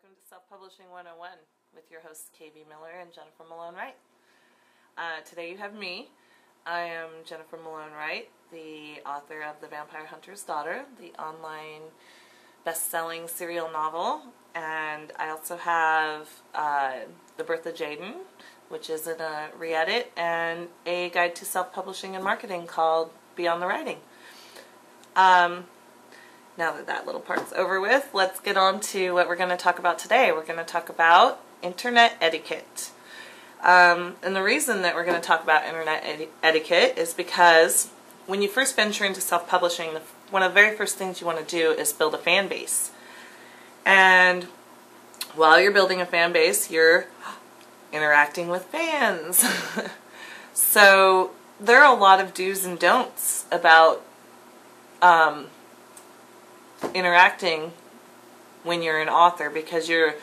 welcome to Self-Publishing 101 with your hosts KB Miller and Jennifer Malone Wright. Today you have me. I am Jennifer Malone Wright, the author of The Vampire Hunter's Daughter, the online best-selling serial novel, and I also have The Birth of Jaden, which is in a re-edit, and a guide to self-publishing and marketing called Beyond the Writing. Now that that little part's over with, let's get on to what we're going to talk about today. We're going to talk about internet etiquette. And the reason that we're going to talk about internet etiquette is because when you first venture into self-publishing, one of the very first things you want to do is build a fan base. And while you're building a fan base, you're interacting with fans. So there are a lot of do's and don'ts about interacting when you're an author, because you're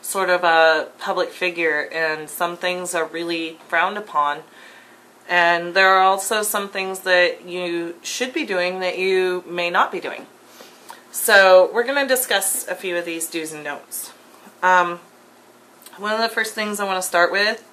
sort of a public figure and some things are really frowned upon, and there are also some things that you should be doing that you may not be doing. So we're going to discuss a few of these do's and don'ts. One of the first things I want to start with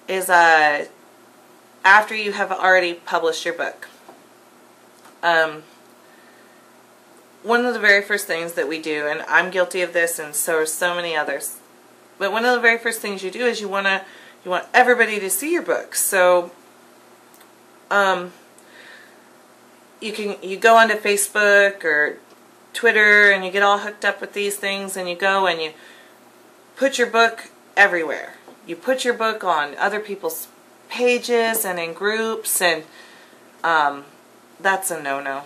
is after you have already published your book. One of the very first things that we do, and I'm guilty of this, and so are so many others, but one of the very first things you do is you want everybody to see your book. So you go onto Facebook or Twitter and you get all hooked up with these things, and you go and you put your book everywhere. You put your book on other people's pages and in groups, and that's a no-no.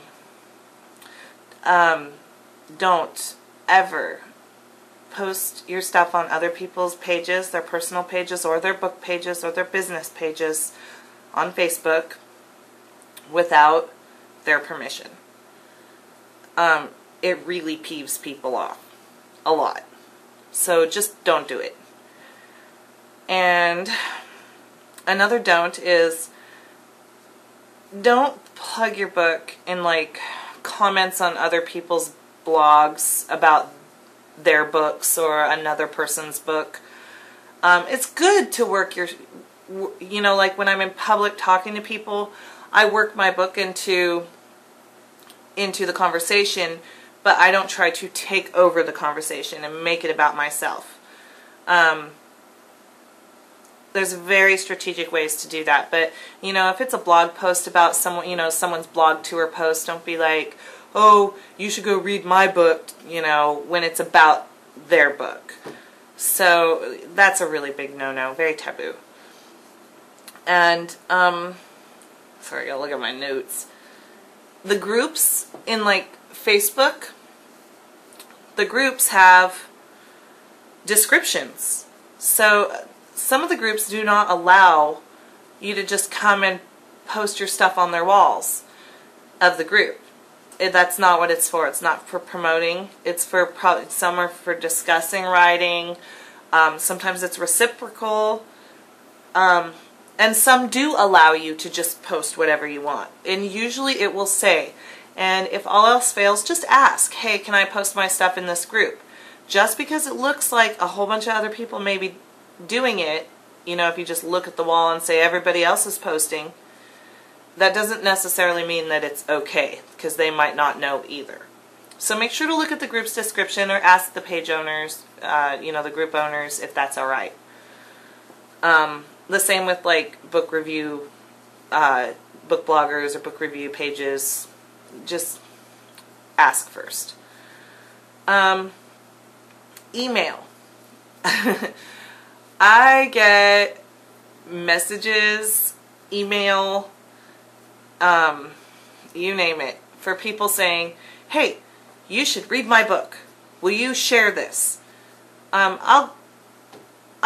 Don't ever post your stuff on other people's pages, their personal pages or their book pages or their business pages on Facebook without their permission. It really peeves people off a lot. So just don't do it. And another don't is don't plug your book in comments on other people's blogs about their books or another person's book. It's good to work your, like when I'm in public talking to people, I work my book into the conversation, but I don't try to take over the conversation and make it about myself. There's very strategic ways to do that, but if it's a blog post about someone, someone's blog tour post, don't be like, oh, you should go read my book, when it's about their book. So that's a really big no-no, very taboo. And sorry, I gotta look at my notes. The groups in Facebook, the groups have descriptions. So some of the groups do not allow you to just come and post your stuff on their walls of the group. That's not what it's for. It's not for promoting. It's for some are for discussing writing. Sometimes it's reciprocal. And some do allow you to just post whatever you want. And usually it will say, and if all else fails, just ask, hey, can I post my stuff in this group? Just because it looks like a whole bunch of other people may be doing it, if you just look at the wall and say everybody else is posting, that doesn't necessarily mean that it's okay, because they might not know either. So make sure to look at the group's description or ask the page owners, the group owners, if that's alright. The same with book review, book bloggers or book review pages. Just ask first. Email. I get messages, email, you name it, for people saying, hey, you should read my book. Will you share this? I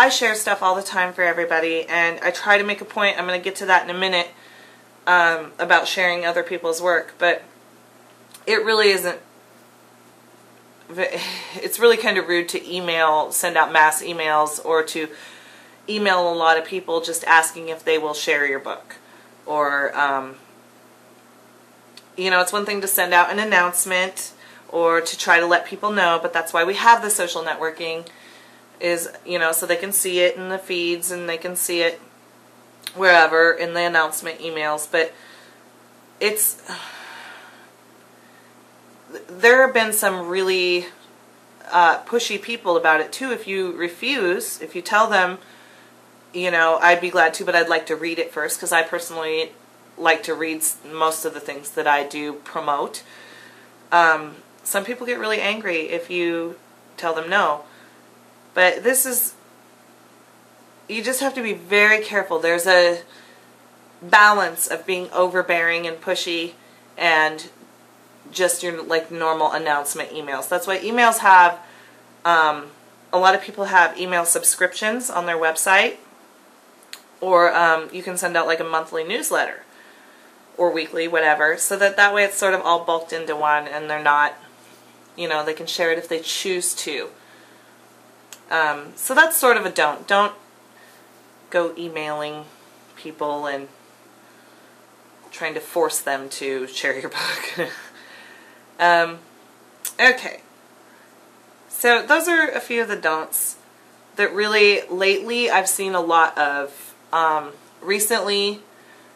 share stuff all the time for everybody, and I try to make a point, I'm going to get to that in a minute, about sharing other people's work, but it really isn't, it's really kind of rude to send out mass emails, or to email a lot of people just asking if they will share your book. Or, it's one thing to send out an announcement or to try to let people know, but that's why we have the social networking, is, you know, so they can see it in the feeds and they can see it wherever in the announcement emails. But it's, there have been some really pushy people about it too. If you refuse, if you tell them, you know, I'd be glad to, but I'd like to read it first, because I personally like to read most of the things that I do promote. Some people get really angry if you tell them no. But this is, you just have to be very careful. There's a balance of being overbearing and pushy and just your like normal announcement emails. That's why emails have, a lot of people have email subscriptions on their website, or you can send out like a monthly newsletter or weekly, whatever, so that way it's sort of all bulked into one, and they're not, you know, they can share it if they choose to. So that's sort of a don't. Don't go emailing people and trying to force them to share your book. Okay. So those are a few of the don'ts that really, lately, I've seen a lot of. Recently,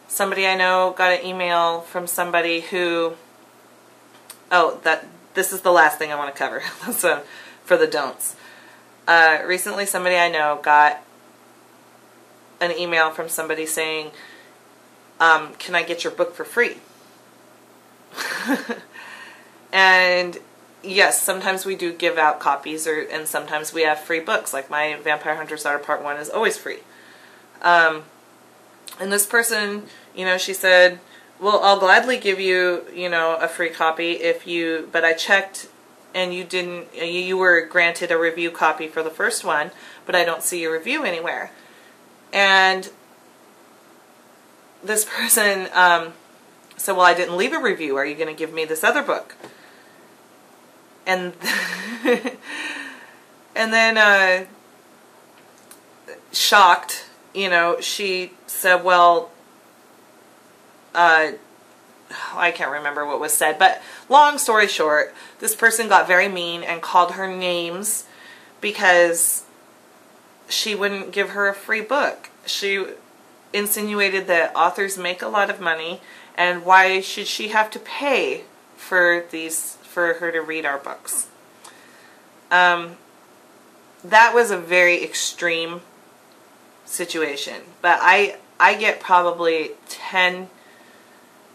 somebody I know got an email from somebody who, this is the last thing I want to cover so, for the don'ts. Recently, somebody I know got an email from somebody saying, can I get your book for free? And yes, sometimes we do give out copies, and sometimes we have free books. Like my Vampire Hunter's Daughter Part 1 is always free. And this person, you know, she said, well, I'll gladly give you, you know, a free copy if you, but I checked and you didn't, you were granted a review copy for the first one, but I don't see your review anywhere. And this person said, well, I didn't leave a review. Are you going to give me this other book? And and then shocked, you know, she said, well, I can't remember what was said, but long story short, this person got very mean and called her names because she wouldn't give her a free book. She insinuated that authors make a lot of money, and why should she have to pay for her to read our books? That was a very extreme situation, but I get probably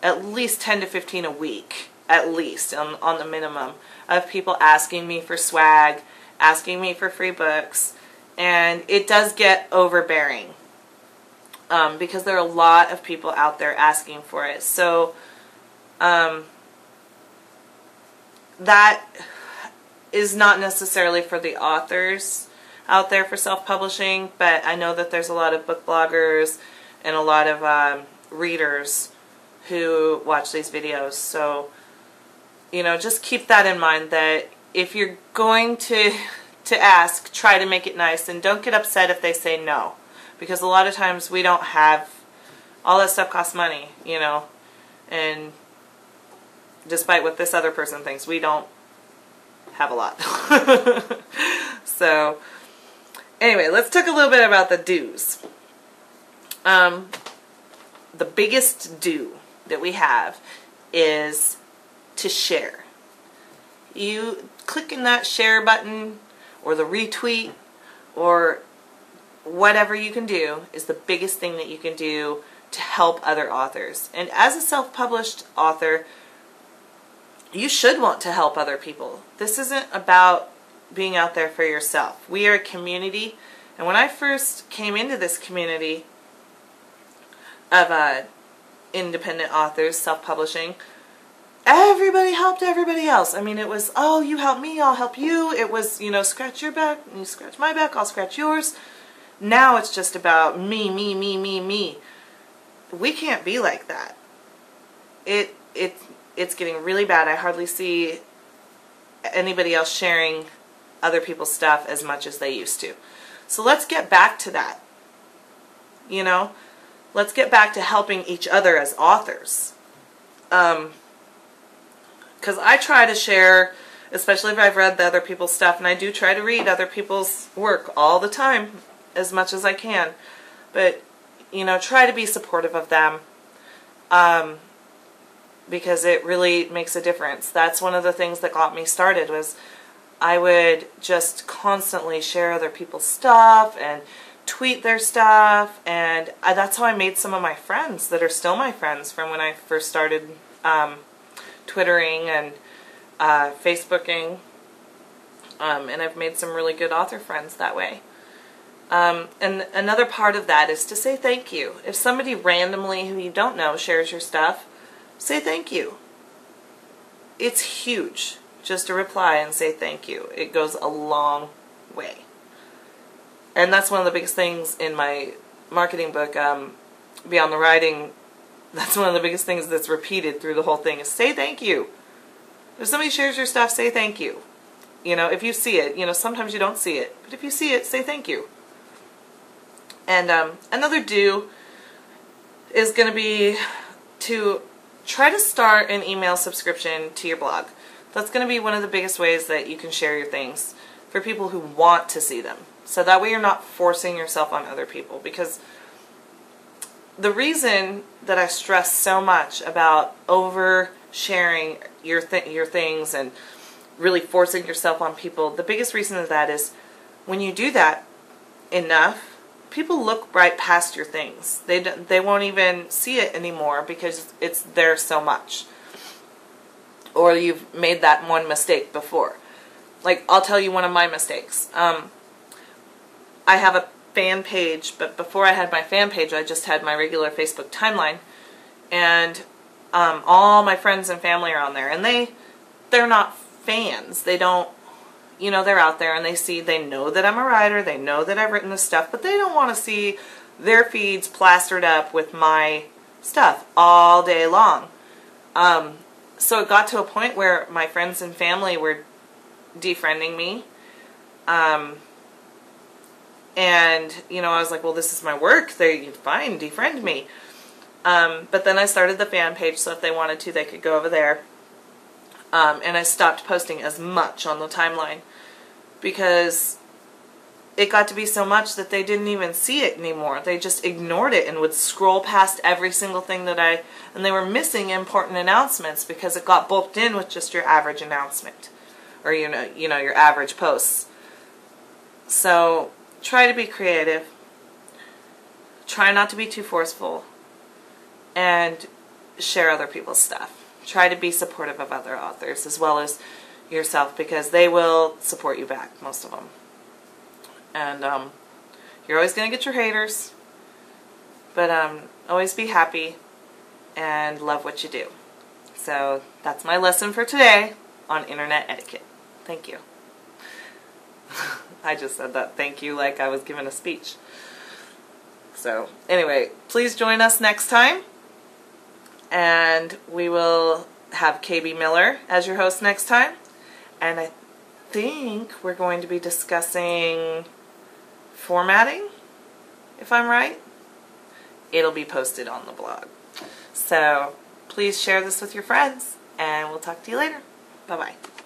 at least 10 to 15 a week, at least, on the minimum, of people asking me for swag, asking me for free books, and it does get overbearing, because there are a lot of people out there asking for it. So that is not necessarily for the authors out there for self-publishing, but I know that there's a lot of book bloggers and a lot of readers who watch these videos. So, you know, just keep that in mind, that if you're going to ask, try to make it nice, and don't get upset if they say no, because a lot of times we don't have, all that stuff costs money, you know, and despite what this other person thinks, we don't have a lot. So anyway, let's talk a little bit about the do's. The biggest do that we have is to share. You clicking that share button or the retweet or whatever you can do is the biggest thing that you can do to help other authors. And as a self-published author, you should want to help other people. This isn't about being out there for yourself. We are a community, and when I first came into this community of independent authors, self-publishing, everybody helped everybody else. I mean, it was, oh, you help me, I'll help you. It was, you know, scratch your back, and you scratch my back, I'll scratch yours. Now it's just about me, me, me, me, me. We can't be like that. It's getting really bad. I hardly see anybody else sharing other people's stuff as much as they used to. So let's get back to that. You know, let's get back to helping each other as authors. Because I try to share especially if I've read the other people's stuff, and I do try to read other people's work all the time as much as I can. But, you know, try to be supportive of them, because it really makes a difference. That's one of the things that got me started, was I would just constantly share other people's stuff and tweet their stuff, and that's how I made some of my friends that are still my friends from when I first started Twittering and Facebooking, and I've made some really good author friends that way. And another part of that is to say thank you. If somebody randomly who you don't know shares your stuff, say thank you. It's huge. Just to reply and say thank you. It goes a long way. And that's one of the biggest things in my marketing book, Beyond the Writing. That's one of the biggest things that's repeated through the whole thing, is say thank you. If somebody shares your stuff, say thank you. You know, if you see it, you know, sometimes you don't see it, but if you see it, say thank you. And another do is going to be to try to start an email subscription to your blog. That's going to be one of the biggest ways that you can share your things for people who want to see them. So that way you're not forcing yourself on other people. Because the reason that I stress so much about oversharing your things and really forcing yourself on people, the biggest reason of that is when you do that enough, people look right past your things. They won't even see it anymore because it's there so much. Or you've made that one mistake before. Like, I'll tell you one of my mistakes. I have a fan page, but before I had my fan page, I just had my regular Facebook timeline. And all my friends and family are on there. And they're not fans. They don't, you know, they're out there and they know that I'm a writer. They know that I've written this stuff. But they don't want to see their feeds plastered up with my stuff all day long. So it got to a point where my friends and family were defriending me. And, you know, I was like, well, this is my work. Fine, defriend me. But then I started the fan page, so if they wanted to, they could go over there. And I stopped posting as much on the timeline because it got to be so much that they didn't even see it anymore. They just ignored it and would scroll past every single thing that and they were missing important announcements because it got bulked in with just your average announcement, or you know your average posts. So try to be creative. Try not to be too forceful, and share other people's stuff. Try to be supportive of other authors as well as yourself, because they will support you back, most of them. And you're always going to get your haters, but always be happy and love what you do. So that's my lesson for today on internet etiquette. Thank you. I just said that thank you like I was giving a speech. So anyway, please join us next time, and we will have KB Miller as your host next time, and I think we're going to be discussing formatting, if I'm right. It'll be posted on the blog. So please share this with your friends, and we'll talk to you later. Bye-bye.